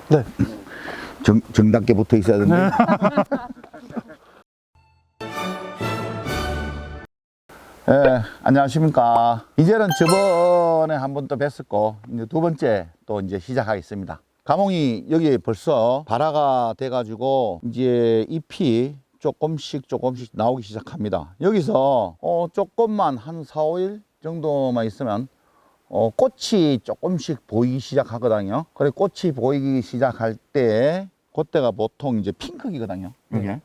네. 정답게 붙어 있어야 되는데. 예, 안녕하십니까. 이제는 저번에 한 번 또 뵀었고, 이제 두 번째 또 이제 시작하겠습니다. 가몽이 여기 벌써 발화가 돼가지고, 이제 잎이 조금씩 나오기 시작합니다. 여기서, 조금만 한 4, 5일 정도만 있으면, 꽃이 조금씩 보이기 시작하거든요. 그래, 꽃이 보이기 시작할 때, 그때가 보통 이제 핑크기거든요. 이게.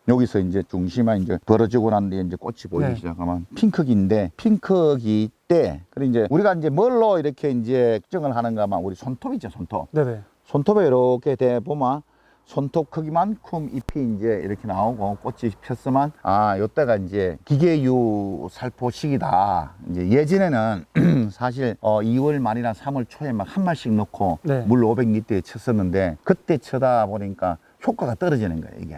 여기서 이제 중심이 이제 벌어지고 난 뒤에 이제 꽃이 보이기 시작하면 핑크기인데, 핑크기 때, 그래 이제 우리가 이제 뭘로 이렇게 이제 측정을 하는가 하면 우리 손톱 있죠, 손톱. 네네. 손톱에 이렇게 대 보면 손톱 크기만큼 잎이 이제 이렇게 나오고 꽃이 폈으면, 아, 요때가 이제 기계유 살포 시기다. 이제 예전에는 사실 2월 말이나 3월 초에 막 한 말씩 넣고 네. 물 500리터에 쳤었는데, 그때 쳐다 보니까 효과가 떨어지는 거예요, 이게.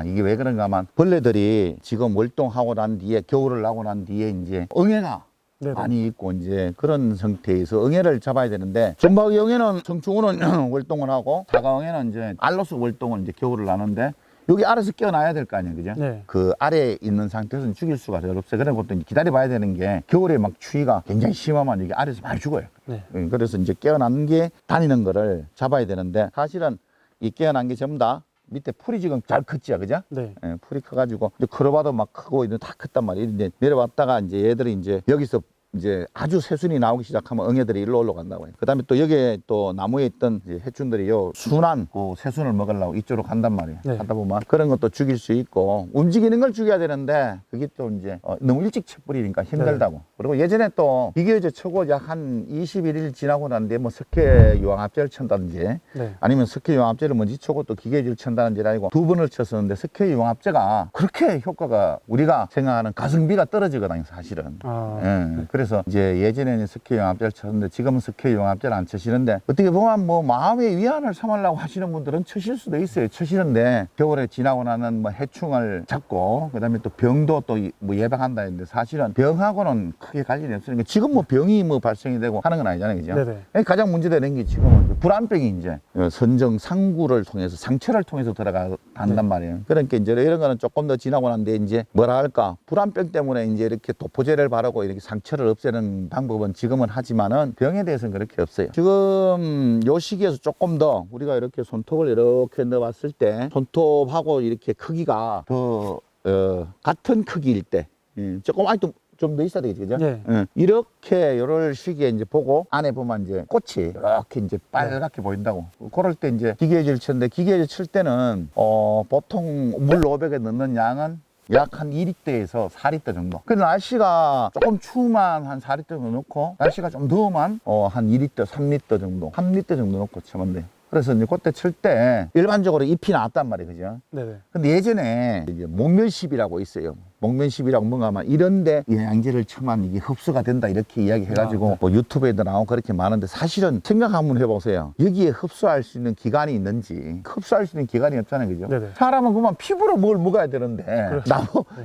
이게 왜 그런가 하면 벌레들이 지금 월동하고 난 뒤에, 겨울을 나고 난 뒤에 이제 응애가 네네. 많이 있고 이제 그런 상태에서 응애를 잡아야 되는데, 전박이 응애는 성충으로는 월동을 하고 사과 응애는 이제 알로스 월동을 이제 겨울을 나는데, 여기 아래서 깨어나야 될 거 아니에요, 그죠? 네. 그 아래에 있는 상태에서는 죽일 수가 잘 없어요. 그런 것도 기다려 봐야 되는 게, 겨울에 막 추위가 굉장히 심하면 이게 아래에서 많이 죽어요. 네. 그래서 이제 깨어난 게 다니는 거를 잡아야 되는데, 사실은 이 깨어난 게 전부 다 밑에 풀이 지금 잘 컸죠, 그죠? 네. 예, 풀이 커가지고 이제 걸어봐도 막 크고 이제 다 컸단 말이에요. 이제 내려왔다가 이제 얘들이 이제 여기서 이제 아주 새순이 나오기 시작하면 응애들이 일로 올라간다고 해요. 그 다음에 또 여기에 또 나무에 있던 이제 해충들이 요 순한 그 새순을 먹으려고 이쪽으로 간단 말이에요. 네. 가다 보면 그런 것도 죽일 수 있고, 움직이는 걸 죽여야 되는데 그게 또 이제 너무 일찍 쳐버리니까 힘들다고. 그리고 예전에 또 이게 이제 쳐고 약 한 21일 지나고 난 뒤에 뭐 석회 유황합제를 쳤다든지, 네. 아니면 석회 유황합제를 먼저 쳐고 또 기계질 친다든지 아니고 두 번을 쳤었는데, 석회 유황합제가 그렇게 효과가 우리가 생각하는 가성비가 떨어지거든요, 사실은. 예, 그래서 이제 예전에는 석회 유황합제를 쳤는데 지금은 석회 유황합제를 안 치시는데, 어떻게 보면 뭐 마음의 위안을 삼으려고 하시는 분들은 치실 수도 있어요. 치시는데 겨울에 지나고 나는 뭐 해충을 잡고 그다음에 또 병도 또 뭐 예방한다 했는데, 사실은 병하고는 크게 관련이 없으니까 지금 뭐 병이 뭐 발생이 되고 하는 건 아니잖아요, 그죠? 네네. 가장 문제되는 게 지금은 불안병이 이제 선정 상구를 통해서, 상처를 통해서 들어간단 말이에요. 그러니까 이제 이런 거는 조금 더 지나고 난 뒤에 이제 뭐라 할까, 불안병 때문에 이제 이렇게 도포제를 바르고 이렇게 상처를 없애는 방법은 지금은 하지만은, 병에 대해서는 그렇게 없어요. 지금 요 시기에서 조금 더 우리가 이렇게 손톱을 이렇게 넣어봤을 때 손톱하고 이렇게 크기가 더 같은 크기일 때, 조금 아직도 좀 더 있어야 되겠지, 그죠? 네. 이렇게 요럴 시기에 이제 보고 안에 보면 이제 꽃이 이렇게 이제 빨갛게 보인다고. 그럴 때 이제 기계질 쳤는데, 기계질 칠 때는 보통 물 500에 넣는 양은 약 한 2리터에서 4리터 정도. 그 날씨가 조금 추우면 한 4리터 정도 넣고, 날씨가 좀 더우면 한 2리터, 3리터 정도, 3리터 정도 넣고 치면 돼요. 그래서 이제 그때 칠 때 일반적으로 잎이 나왔단 말이에요, 그죠? 네네. 근데 예전에 이제 목면십이라고 있어요. 목면십이라고 뭔가 하면 이런데 영양제를 쳐만 이게 흡수가 된다 이렇게 이야기해가지고 네. 뭐 유튜브에도 나오고 그렇게 많은데, 사실은 생각 한번 해보세요. 여기에 흡수할 수 있는 기관이 있는지. 흡수할 수 있는 기관이 없잖아요, 그죠? 네네. 사람은 그만 피부로 뭘 먹어야 되는데, 그렇죠.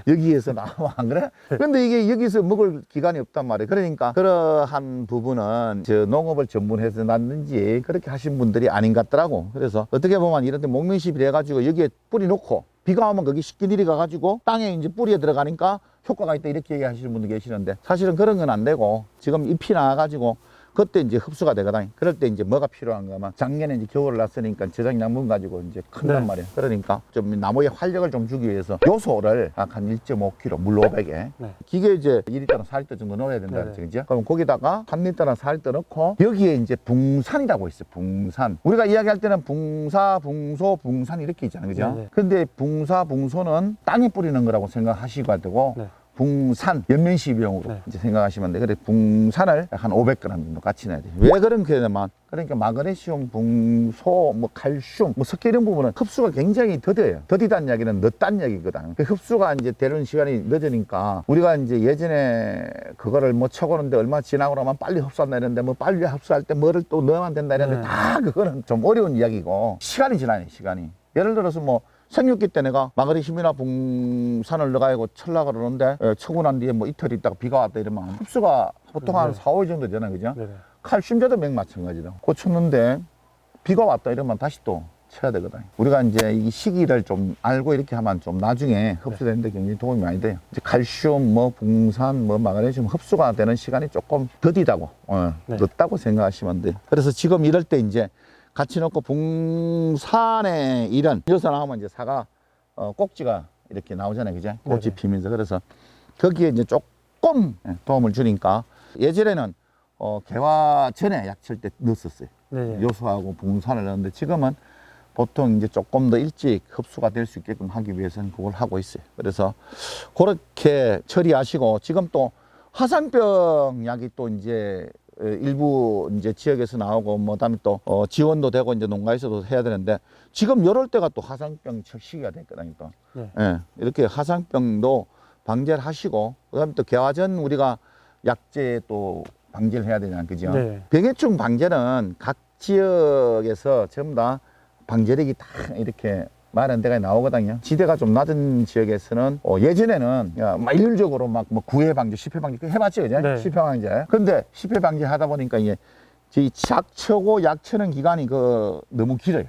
여기에서 나오면 안 그래? 근데 이게 여기서 먹을 기관이 없단 말이에요. 그러니까 그러한 부분은 저 농업을 전문해서 났는지 그렇게 하신 분들이 아닌 것 같더라고. 그래서 어떻게 보면 이런데 목면십이 돼가지고 여기에 뿌리 놓고 비가 오면 거기 쉽게 내려가가지고 땅에 이제 뿌리에 들어가니까 효과가 있다 이렇게 얘기하시는 분도 계시는데, 사실은 그런 건 안 되고, 지금 잎이 나와가지고 그때 이제 흡수가 되거든. 그럴 때 이제 뭐가 필요한가 하면, 작년에 이제 겨울을 났으니까 저장약분 가지고 이제 큰단 네. 말이에요. 그러니까 좀 나무에 활력을 좀 주기 위해서 요소를 약 한 1.5kg 물 500에 네. 기계 이제 2리터나 4리터 정도 넣어야 된다 네네. 그랬죠, 그죠? 그럼 거기다가 3리터나 4리터 넣고, 여기에 이제 붕산이라고 있어요. 붕산. 우리가 이야기할 때는 붕사, 붕소, 붕산 이렇게 있잖아요, 그죠? 네네. 근데 붕사, 붕소는 땅에 뿌리는 거라고 생각하시고 되고, 네. 붕산, 연면시비용으로 네. 이제 생각하시면 돼요. 그래, 붕산을 약 한 500g 정도 같이 넣어야 돼요. 왜 그렇게 되냐면, 그러니까 마그네슘, 붕소, 뭐 칼슘, 뭐 석회 이런 부분은 흡수가 굉장히 더뎌요. 더디다는 이야기는 늦다는 얘기거든. 그 흡수가 이제 되는 시간이 늦으니까, 우리가 이제 예전에 그거를 뭐 쳐고는데 얼마 지나고 나면 빨리 흡수한다 이랬는데, 뭐 빨리 흡수할 때 뭐를 또 넣으면 된다 이랬는데, 다 그거는 좀 어려운 이야기고, 시간이 지나요, 시간이. 예를 들어서 뭐 생육기 때 내가 마그네슘이나 붕산을 넣어가지고 칠라 그러는데, 쳐고 난 뒤에 뭐 이틀 있다가 비가 왔다 이러면 흡수가 보통 한 4, 5일 정도 되잖아요, 그죠? 네네. 칼슘제도 맥 마찬가지다. 고쳤는데 비가 왔다 이러면 다시 또 쳐야 되거든. 우리가 이제 이 시기를 좀 알고 이렇게 하면 좀 나중에 흡수되는데 굉장히 도움이 많이 돼요. 이제 칼슘, 뭐 붕산, 뭐 마그네슘 흡수가 되는 시간이 조금 더디다고, 늦다고 생각하시면 돼요. 그래서 지금 이럴 때 이제 같이 넣고 붕산에 이런 여기서 나오면 이제 사과 꼭지가 이렇게 나오잖아요, 그죠? 꽃이 피면서. 그래서 거기에 이제 조금 도움을 주니까 예전에는 개화 전에 약 칠 때 넣었었어요. 요소하고 붕산을 넣었는데 지금은 보통 이제 조금 더 일찍 흡수가 될 수 있게끔 하기 위해서는 그걸 하고 있어요. 그래서 그렇게 처리하시고 지금 또 화상병 약이 또 이제 일부 이제 지역에서 나오고 뭐 다음에 또 지원도 되고 이제 농가에서도 해야 되는데 지금 이럴 때가 또 화상병 시기가 됐거든요. 또. 예, 이렇게 화상병도 방제를 하시고 그다음에 또 개화전 우리가 약제 또 방제를 해야 되잖아요, 그죠? 병해충 방제는 각 지역에서 전부 다 방제력이 다 이렇게 많은 데가 나오거든요. 지대가 좀 낮은 지역에서는 예전에는 막 일률적으로 막 뭐 9회 방제, 10회 방제 해봤죠, 그죠? 10회 방제. 근데 10회 방제 하다 보니까 이게 작초고 약초는 기간이 너무 길어요.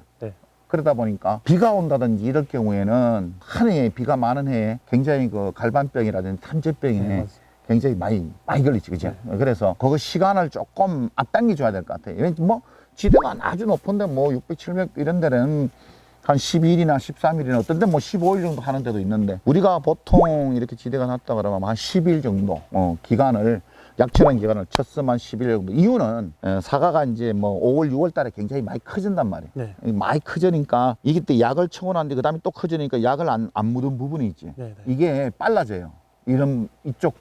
그러다 보니까 비가 온다든지 이럴 경우에는 한 해에 비가 많은 해에 굉장히 갈반병이라든지 탐제병에 굉장히 많이 걸리지, 그죠? 그래서 그거 시간을 조금 앞당겨 줘야 될 것 같아요. 뭐 지대가 아주 높은데 뭐 600, 700 이런 데는 한 12일이나 13일이나 어떤 데 뭐 15일 정도 하는 데도 있는데 우리가 보통 이렇게 지대가 낮다 그러면 한 10일 정도 기간을 약초라는 기간을 쳤으면 10일 정도. 이유는 사과가 이제 뭐 5월, 6월 달에 굉장히 많이 커진단 말이에요. 많이 커지니까 이게 또 약을 쳐고 났는데 그 다음에 또 커지니까 약을 안 묻은 부분이 있지. 이게 빨라져요. 이쪽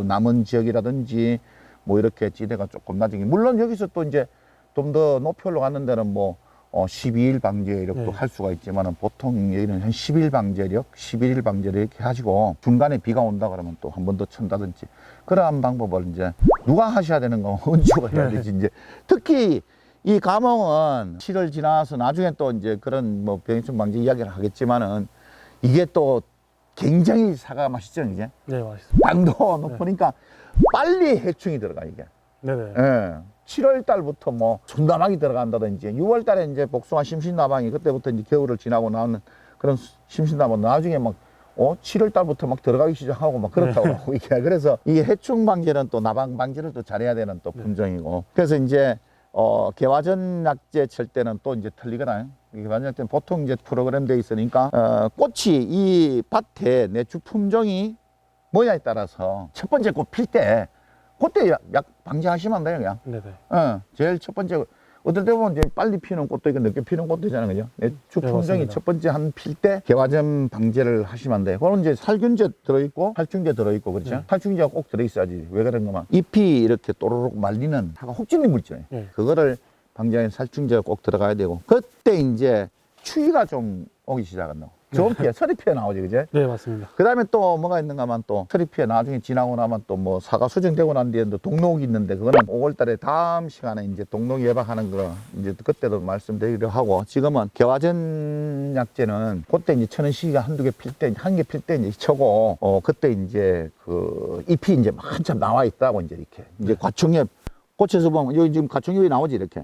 남은 지역이라든지 뭐 이렇게 지대가 조금 낮은 게 물론 여기서 또 이제 좀 더 높이 올라가는 데는 뭐 12일 방제력도 할 수가 있지만은 보통 여기는 한 10일 방제력, 11일 방제력 이렇게 하시고 중간에 비가 온다 그러면 또 한 번 더 친다든지 그러한 방법을 이제 누가 하셔야 되는 거 은주가 해야 되지. 이제 특히 이 감홍은 7월 지나서 나중에 또 이제 그런 뭐 병해충 방제 이야기를 하겠지만은 이게 또 굉장히 사과 맛있죠, 이제? 맛있습니다. 당도 높으니까 빨리 해충이 들어가, 이게. 7월 달부터 뭐 순나방이 들어간다든지 6월 달에 이제 복숭아 심신나방이 그때부터 이제 겨울을 지나고 나오는 그런 심신나방 나중에 막 7월 달부터 막 들어가기 시작하고 막 그렇다고 하고 이게 그래서 이 해충 방제는 또 나방 방제를 또 잘해야 되는 또 품종이고 그래서 이제 개화전 약제 칠 때는 또 이제 틀리거든요. 개화전 약제는 보통 이제 프로그램 돼 있으니까 꽃이 이 밭에 내 주 품종이 뭐냐에 따라서 첫 번째 꽃 필 때 그때 약 방지하시면 돼요, 그냥. 제일 첫 번째, 어떨 때 보면 이제 빨리 피는 꽃도 있고 늦게 피는 꽃도 있잖아요, 그죠? 주 품종이 첫 번째 한 필 때 개화전 방제를 하시면 돼요. 그건 이제 살균제 들어있고, 살충제 들어있고, 그렇죠? 살충제가 꼭 들어있어야지. 왜 그런가? 잎이 이렇게 또르륵 말리는 사과 혹진이 물질. 그거를 방지하는 살충제가 꼭 들어가야 되고, 그때 이제 추위가 좀 오기 시작한다고. 좋은 피해, 서리 피해 나오지, 그제? 맞습니다. 그 다음에 또 뭐가 있는가 하면 또 서리 피해 나중에 지나고 나면 또 뭐 사과 수정되고 난 뒤에 또 동록이 있는데 그거는 5월 달에 다음 시간에 이제 동록 예방하는 거 이제 그때도 말씀드리기로 하고 지금은 개화전 약제는 그때 이제 쳐는 시기가 한두 개 필 때, 한 개 필 때 이제 쳐고 그때 이제 잎이 이제 한참 나와 있다고 이제 이렇게 이제 과충엽 꽃에서 보면 여기 지금 가충엽이 나오지 이렇게.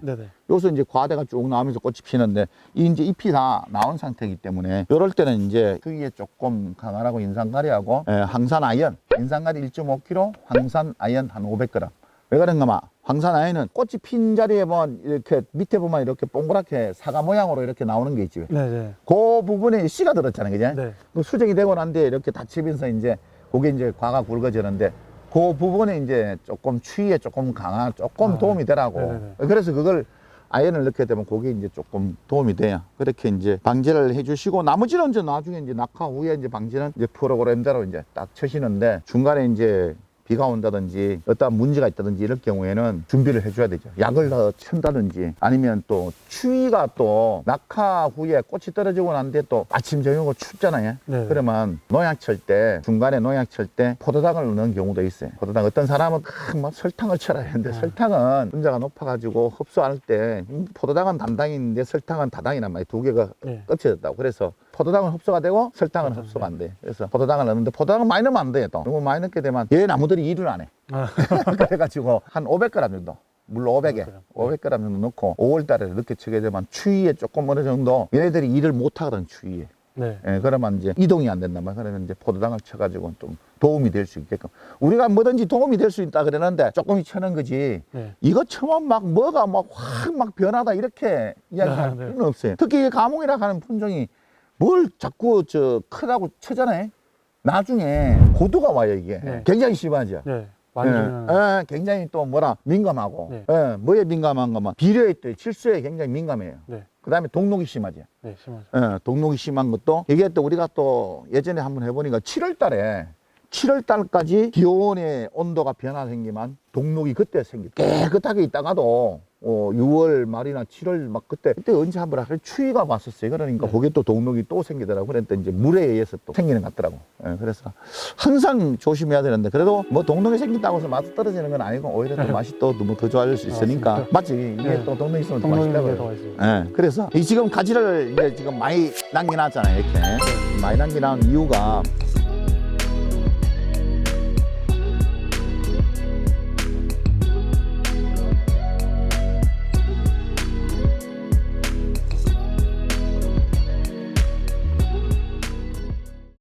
여기서 이제 과대가 쭉 나오면서 꽃이 피는데 이 이제 잎이 다 나온 상태이기 때문에 이럴 때는 이제 크기에 조금 강하라고 인산가리하고 황산 아연, 인산가리 1.5kg, 황산 아연 한 500g. 왜 그런가 마? 황산 아연은 꽃이 핀 자리에 보면 이렇게 밑에 보면 이렇게 동그랗게 사과 모양으로 이렇게 나오는 게 있지. 그 부분에 씨가 들었잖아요, 그죠? 그 수정이 되고 난 뒤에 이렇게 닫히면서 이제 그게 이제 과가 굵어지는데. 그 부분에 이제 조금 추위에 조금 강한 조금 도움이 되라고. 그래서 그걸 아연을 넣게 되면 그게 이제 조금 도움이 돼요. 그렇게 이제 방제를 해주시고 나머지는 이제 나중에 이제 낙하 후에 이제 방제는 이제 프로그램대로 이제 딱 쳐시는데 중간에 이제 비가 온다든지 어떤 문제가 있다든지 이럴 경우에는 준비를 해줘야 되죠. 약을 더 친다든지 아니면 또 추위가 또 낙하 후에 꽃이 떨어지고 난 뒤에 또 아침 저녁으로 춥잖아요. 그러면 농약 칠 때 중간에 농약 칠 때 포도당을 넣는 경우도 있어요. 포도당 어떤 사람은 막 설탕을 쳐라 했는데 설탕은 분자가 높아가지고 흡수할 때 포도당은 단당인데 설탕은 다당이란 말이에요. 두 개가 겹쳐졌다고. 그래서 포도당은 흡수가 되고 설탕은 흡수가 안 돼. 그래서 포도당을 넣는데 포도당은 많이 넣으면 안 돼요. 또 너무 많이 넣게 되면 얘 나무들이 일을 안 해. 그래가지고 한 500g 정도 물 500에 500g 정도 넣고 5월 달에 늦게 치게 되면 추위에 조금 어느 정도 얘네들이 일을 못 하거든 추위에. 네. 예, 그러면 이제 이동이 안 된단 말이야. 그러면 이제 포도당을 쳐가지고 좀 도움이 될 수 있게끔. 우리가 뭐든지 도움이 될 수 있다 그러는데 조금 쳐는 거지. 네. 이거 처음 막 뭐가 막 확 막 변하다 이렇게 이야기할 네. 필요는 없어요. 특히 이 가몽이라 하는 품종이 뭘 자꾸 저 크다고 쳐잖아요. 나중에 고도가 와요 이게. 네. 굉장히 심하죠. 네. 만지면 예, 굉장히 또 뭐라 민감하고 네. 예, 뭐에 민감한 거면 비료에 또 질소에 굉장히 민감해요. 네. 그 다음에 동록이 심하죠. 네, 심하죠. 예, 동록이 심한 것도 이게 또 우리가 또 예전에 한번 해보니까 7월 달에 7월 달까지 기온의 온도가 변화 생기면 동록이 그때 생기 깨끗하게 있다가도 6월 말이나 7월 막 그때 언제 한번 하필 추위가 왔었어요. 그러니까 거기에 또 동록이 또 생기더라고. 그랬더니 이제 물에 의해서 또 생기는 것 같더라고. 예, 그래서 항상 조심해야 되는데 그래도 뭐 동록이 생긴다고 해서 맛이 떨어지는 건 아니고 오히려 또 맛이 또 너무 더 좋아질 수 있으니까 맞지? 이게 네. 또 동록이 있으면 더 동록이 맛있다고요. 더 맛있어요. 예, 그래서 이 지금 가지를 이제 지금 많이 남겨놨잖아요. 이렇게 많이 남겨놓은 이유가